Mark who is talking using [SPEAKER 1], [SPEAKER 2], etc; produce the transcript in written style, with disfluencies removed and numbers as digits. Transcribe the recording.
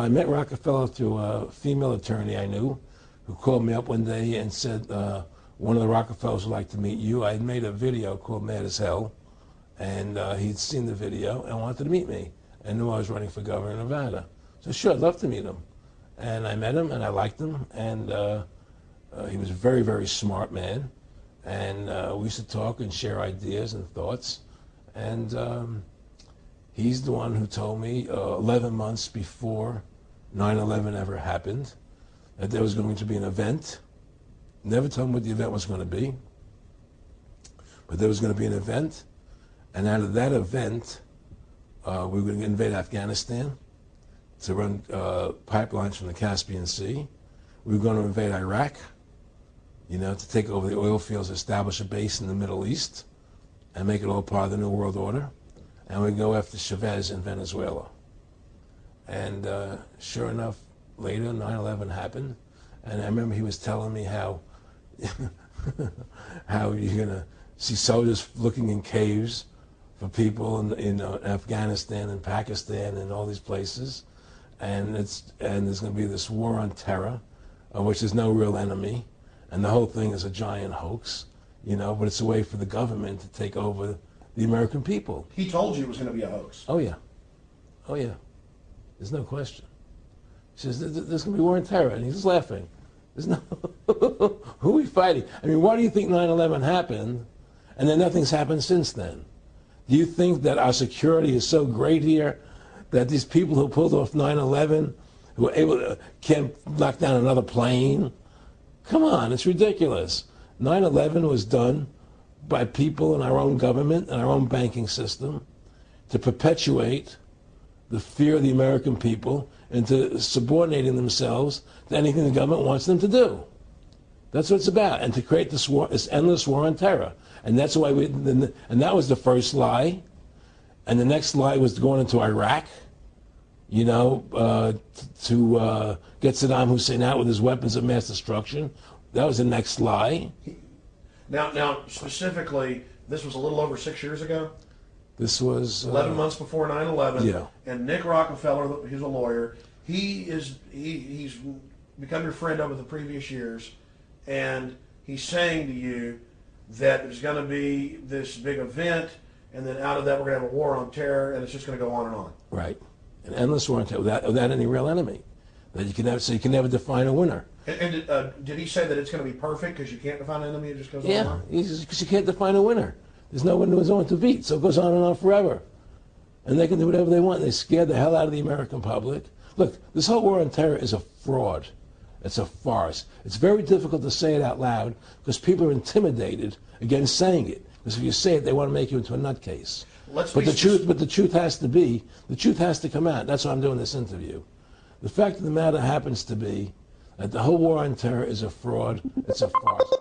[SPEAKER 1] I met Rockefeller through a female attorney I knew who called me up one day and said, one of the Rockefellers would like to meet you. I had made a video called Mad as Hell, and he'd seen the video and wanted to meet me and knew I was running for governor of Nevada. So sure, I'd love to meet him. And I met him and I liked him, and he was a very, very smart man. And we used to talk and share ideas and thoughts. And he's the one who told me 11 months before 9/11 ever happened that there was going to be an event. Never told me what the event was going to be, but there was going to be an event. And out of that event, we were going to invade Afghanistan to run pipelines from the Caspian Sea. We were going to invade Iraq, you know, to take over the oil fields, establish a base in the Middle East, and make it all part of the New World Order. And we'd go after Chavez in Venezuela. And sure enough, later 9/11 happened. And I remember he was telling me how how you're going to see soldiers looking in caves for people in Afghanistan and Pakistan and all these places. And there's going to be this war on terror, which is no real enemy. And the whole thing is a giant hoax, you know, but it's a way for the government to take over the American people.
[SPEAKER 2] He told you it was going to be a hoax.
[SPEAKER 1] Oh, yeah. Oh, yeah. There's no question. He says, there's going to be war on terror. And he's just laughing. There's no, who are we fighting? I mean, why do you think 9/11 happened and then nothing's happened since then? Do you think that our security is so great here that these people who pulled off 9/11, who were able to, can't knock down another plane? Come on, it's ridiculous. 9/11 was done by people in our own government and our own banking system to perpetuate the fear of the American people into subordinating themselves to anything the government wants them to do. That's what it's about, and to create this war, this endless war on terror. And that's why and that was the first lie. And the next lie was going into Iraq, you know, to get Saddam Hussein out with his weapons of mass destruction. That was the next lie.
[SPEAKER 2] Now, specifically, this was a little over 6 years ago?
[SPEAKER 1] This was
[SPEAKER 2] 11 months before 9/11.
[SPEAKER 1] Yeah.
[SPEAKER 2] And Nick Rockefeller, he's a lawyer. He's become your friend over the previous years, and he's saying to you that there's going to be this big event, and then out of that we're going to have a war on terror, and it's just going to go on and on.
[SPEAKER 1] Right, an endless war on terror without any real enemy. That you can never, so you can never define a winner.
[SPEAKER 2] And did he say that it's going to be perfect because you can't define an enemy? It just goes on and on.
[SPEAKER 1] Yeah, because you can't define a winner. There's no one who's on to beat, so it goes on and on forever. And they can do whatever they want. They scare the hell out of the American public. Look, this whole war on terror is a fraud. It's a farce. It's very difficult to say it out loud because people are intimidated against saying it. Because if you say it, they want to make you into a nutcase. But the truth has to come out. That's why I'm doing this interview. The fact of the matter happens to be that the whole war on terror is a fraud. It's a farce.